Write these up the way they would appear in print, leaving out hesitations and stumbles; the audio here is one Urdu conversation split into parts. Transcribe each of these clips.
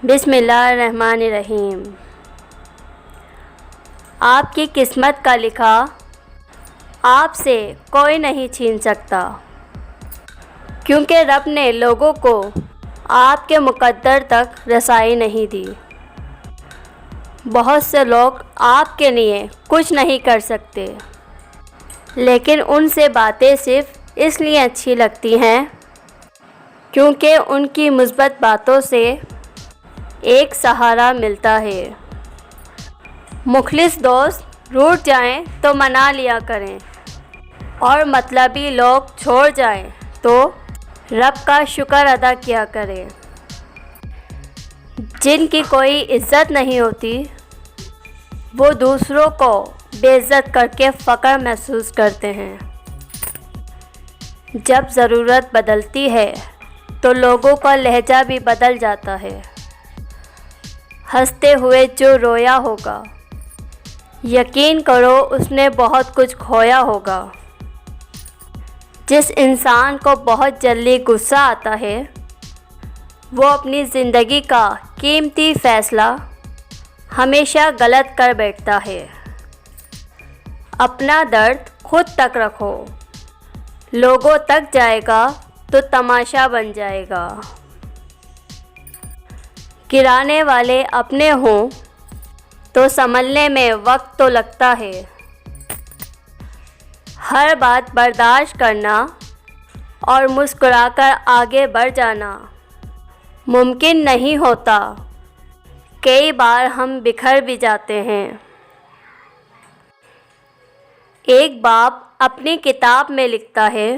بسم اللہ الرحمن الرحیم۔ آپ کی قسمت کا لکھا آپ سے کوئی نہیں چھین سکتا، کیونکہ رب نے لوگوں کو آپ کے مقدر تک رسائی نہیں دی۔ بہت سے لوگ آپ کے لیے کچھ نہیں کر سکتے، لیکن ان سے باتیں صرف اس لیے اچھی لگتی ہیں کیونکہ ان کی مثبت باتوں سے ایک سہارا ملتا ہے۔ مخلص دوست روٹھ جائیں تو منا لیا کریں، اور مطلبی لوگ چھوڑ جائیں تو رب کا شکر ادا کیا کریں۔ جن کی کوئی عزت نہیں ہوتی وہ دوسروں کو بے عزت کر کے فخر محسوس کرتے ہیں۔ جب ضرورت بدلتی ہے تو لوگوں کا لہجہ بھی بدل جاتا ہے۔ ہنستے ہوئے جو رویا ہوگا، یقین کرو اس نے بہت کچھ کھویا ہوگا۔ جس انسان کو بہت جلدی غصہ آتا ہے وہ اپنی زندگی کا قیمتی فیصلہ ہمیشہ غلط کر بیٹھتا ہے۔ اپنا درد خود تک رکھو، لوگوں تک جائے گا تو تماشا بن جائے گا۔ گرانے والے اپنے ہوں تو سنبھلنے میں وقت تو لگتا ہے۔ ہر بات برداشت کرنا اور مسکرا کر آگے بڑھ جانا ممکن نہیں ہوتا۔ کئی بار ہم بکھر بھی جاتے ہیں۔ ایک باپ اپنی کتاب میں لکھتا ہے،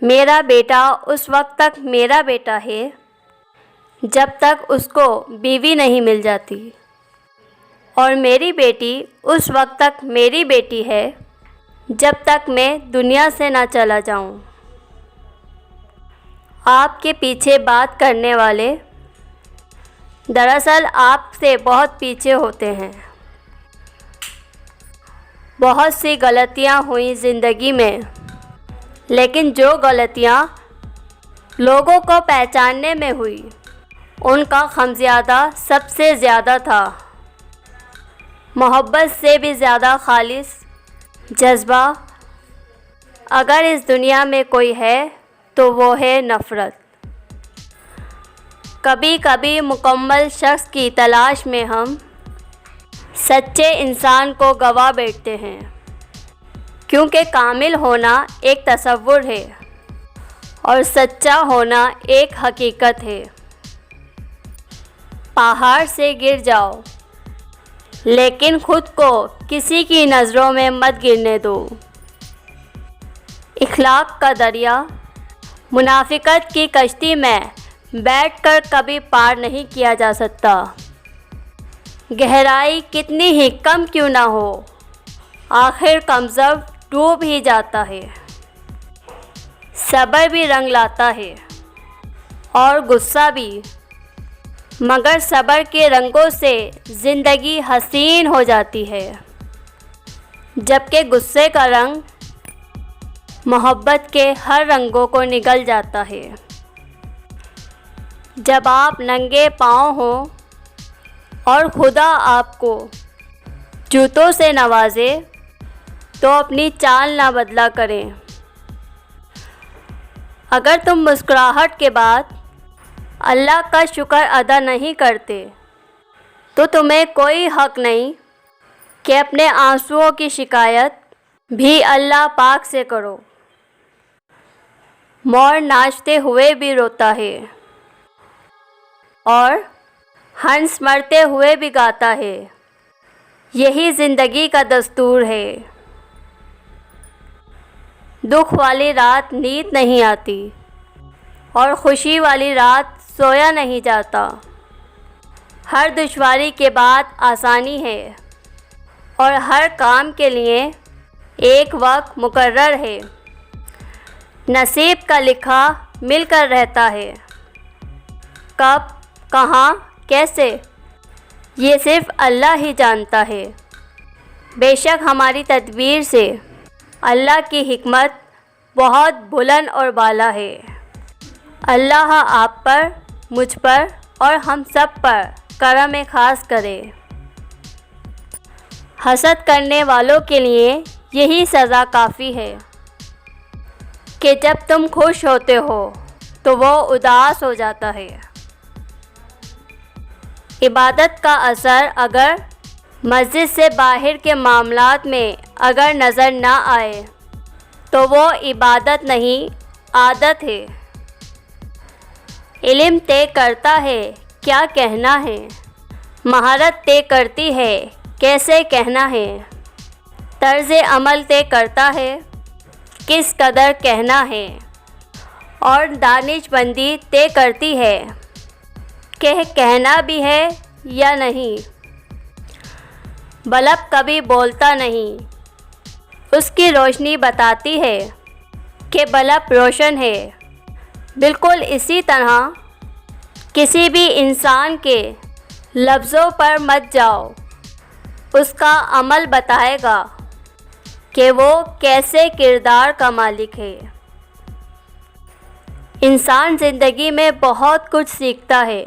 میرا بیٹا اس وقت تک میرا بیٹا ہے جب تک اس کو بیوی نہیں مل جاتی، اور میری بیٹی اس وقت تک میری بیٹی ہے جب تک میں دنیا سے نہ چلا جاؤں۔ آپ کے پیچھے بات کرنے والے دراصل آپ سے بہت پیچھے ہوتے ہیں۔ بہت سی غلطیاں ہوئیں زندگی میں، لیکن جو غلطیاں لوگوں کو پہچاننے میں ہوئی ان کا خمیازہ سب سے زیادہ تھا۔ محبت سے بھی زیادہ خالص جذبہ اگر اس دنیا میں کوئی ہے تو وہ ہے نفرت۔ کبھی کبھی مکمل شخص کی تلاش میں ہم سچے انسان کو گوا بیٹھتے ہیں، کیونکہ کامل ہونا ایک تصور ہے اور سچا ہونا ایک حقیقت ہے۔ پہاڑ سے گر جاؤ لیکن خود کو کسی کی نظروں میں مت گرنے دو۔ اخلاق کا دریا منافقت کی کشتی میں بیٹھ کر کبھی پار نہیں کیا جا سکتا۔ گہرائی کتنی ہی کم کیوں نہ ہو، آخر کمزور ڈوب ہی جاتا ہے۔ صبر بھی رنگ لاتا ہے اور غصہ بھی، مگر صبر کے رنگوں سے زندگی حسین ہو جاتی ہے، جبکہ غصے کا رنگ محبت کے ہر رنگوں کو نگل جاتا ہے۔ جب آپ ننگے پاؤں ہوں اور خدا آپ کو جوتوں سے نوازے تو اپنی چال نہ بدلا کریں۔ اگر تم مسکراہٹ کے بعد اللہ کا شکر ادا نہیں کرتے تو تمہیں کوئی حق نہیں کہ اپنے آنسوؤں کی شکایت بھی اللہ پاک سے کرو۔ مور ناچتے ہوئے بھی روتا ہے اور ہنس مرتے ہوئے بھی گاتا ہے، یہی زندگی کا دستور ہے۔ دکھ والی رات نیند نہیں آتی اور خوشی والی رات سویا نہیں جاتا۔ ہر دشواری کے بعد آسانی ہے اور ہر کام کے لیے ایک وقت مقرر ہے۔ نصیب کا لکھا مل کر رہتا ہے، کب، کہاں، کیسے، یہ صرف اللہ ہی جانتا ہے۔ بے شک ہماری تدبیر سے اللہ کی حکمت بہت بلند اور بالا ہے۔ اللہ آپ پر، مجھ پر اور ہم سب پر کرم خاص کرے۔ حسد کرنے والوں کے لیے یہی سزا کافی ہے کہ جب تم خوش ہوتے ہو تو وہ اداس ہو جاتا ہے۔ عبادت کا اثر اگر مسجد سے باہر کے معاملات میں اگر نظر نہ آئے تو وہ عبادت نہیں، عادت ہے۔ علم طے کرتا ہے کیا کہنا ہے، مہارت طے کرتی ہے کیسے کہنا ہے، طرز عمل طے کرتا ہے کس قدر کہنا ہے، اور دانش مندی طے کرتی ہے کہ کہنا بھی ہے یا نہیں۔ بلب کبھی بولتا نہیں، اس کی روشنی بتاتی ہے کہ بلب روشن ہے۔ بالکل اسی طرح کسی بھی انسان کے لفظوں پر مت جاؤ، اس کا عمل بتائے گا کہ وہ کیسے کردار کا مالک ہے۔ انسان زندگی میں بہت کچھ سیکھتا ہے،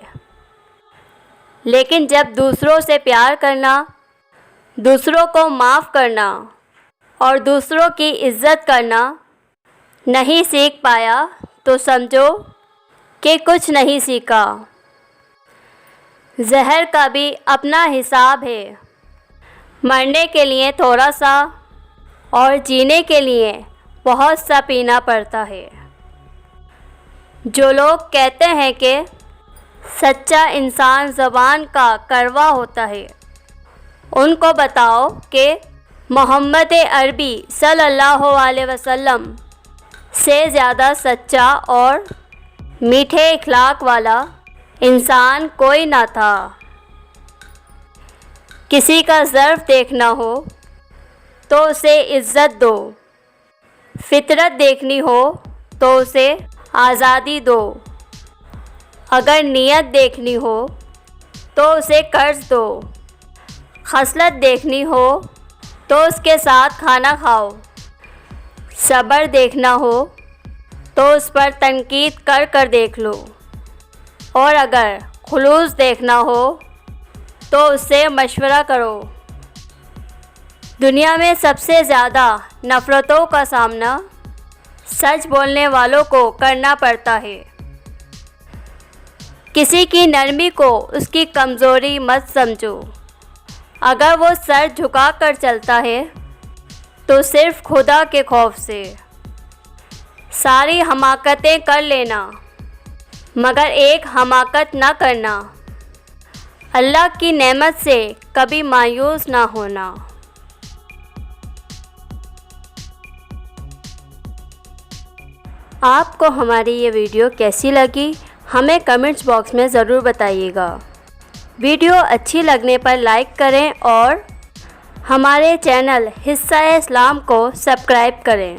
لیکن جب دوسروں سے پیار کرنا، دوسروں کو معاف کرنا اور دوسروں کی عزت کرنا نہیں سیکھ پایا تو سمجھو کہ کچھ نہیں سیکھا۔ زہر کا بھی اپنا حساب ہے، مرنے کے لیے تھوڑا سا اور جینے کے لیے بہت سا پینا پڑتا ہے۔ جو لوگ کہتے ہیں کہ سچا انسان زبان کا کڑوا ہوتا ہے، ان کو بتاؤ کہ محمد عربی صلی اللہ علیہ وسلم سے زیادہ سچا اور میٹھے اخلاق والا انسان کوئی نہ تھا۔ کسی کا ظرف دیکھنا ہو تو اسے عزت دو، فطرت دیکھنی ہو تو اسے آزادی دو، اگر نیت دیکھنی ہو تو اسے قرض دو، خصلت دیکھنی ہو تو اس کے ساتھ کھانا کھاؤ، صبر دیکھنا ہو تو اس پر تنقید کر کر دیکھ لو، اور اگر خلوص دیکھنا ہو تو اس سے مشورہ کرو۔ دنیا میں سب سے زیادہ نفرتوں کا سامنا سچ بولنے والوں کو کرنا پڑتا ہے۔ کسی کی نرمی کو اس کی کمزوری مت سمجھو، اگر وہ سر جھکا کر چلتا ہے تو صرف خدا کے خوف سے۔ ساری حماقتیں کر لینا مگر ایک حماقت نہ کرنا۔ اللہ کی نعمت سے کبھی مایوس نہ ہونا۔ آپ کو ہماری یہ ویڈیو کیسی لگی ہمیں کمنٹس باکس میں ضرور بتائیے گا۔ ویڈیو اچھی لگنے پر لائک کریں اور ہمارے چینل حصہ اسلام کو سبسکرائب کریں،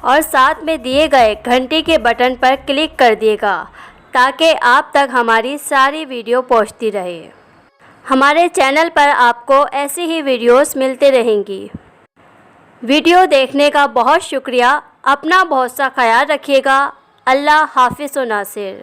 اور ساتھ میں دیے گئے گھنٹی کے بٹن پر کلک کر دیے گا تاکہ آپ تک ہماری ساری ویڈیو پہنچتی رہے۔ ہمارے چینل پر آپ کو ایسی ہی ویڈیوز ملتے رہیں گی۔ ویڈیو دیکھنے کا بہت شکریہ۔ اپنا بہت سا خیال رکھیے گا۔ اللہ حافظ و ناصر۔